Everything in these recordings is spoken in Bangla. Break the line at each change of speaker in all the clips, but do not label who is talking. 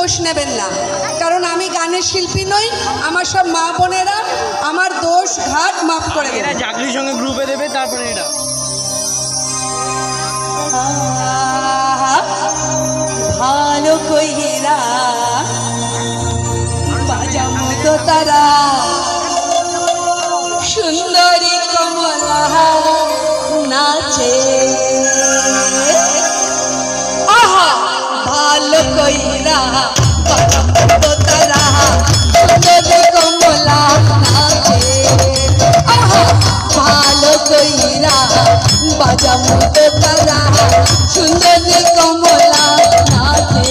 দোষ নেবেন না, কারণ আমি গানের শিল্পী নই। আমার সব মা বোনেরা আমার দোষ ঘাট মাফ করে দেবে।
এরা জাগলির সঙ্গে গ্রুপে দেবে, তারপরে এটা
ভালো কইরা বাজাবো তো তারা সুন্দরী কমলা নাচে। আহা ভালো কইরা বাজাবো তো তারা সুন্দরী কমলা নাচে। আহা ভালো কইরা বাজাবো তো তারা সুন্দরী কমলা নাচে।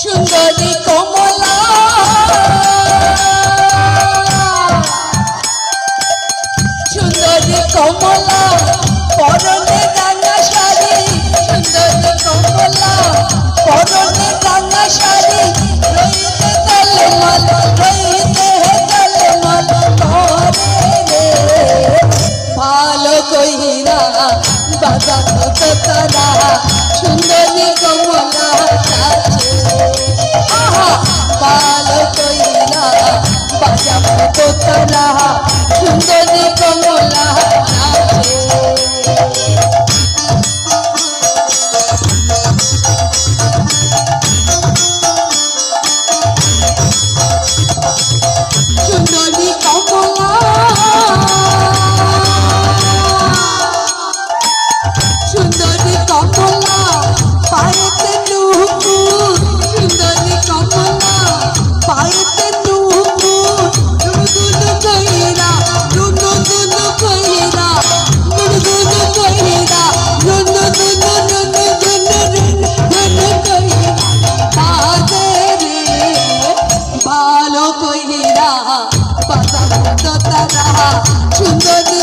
সুন্দরী কমলা সুন্দরী কমলা পরনে রাঙা শাড়ি, সুন্দরী কমলা পরনে রাঙা শাড়ি, রইতে তলমল রইতে তলমল করে রে। ভালো কইরা বাজাবো তো তারা সুন্দরী কমলা নাচে। আহা ভালো কইরা বাজাবো তো তারা সুন্দরী কমলা নাচে। সুন্দরী কমলা সুন্দরী কমলা পায়েতে নুপুর, সুন্দরী কমলা পায়েতে নুপুর, দুলু কইরা দুলু কইরা দুলু কইরা দুলু কইরা বাজে রে। ভালো কইরা বাজাবো তো তারা সুন্দরী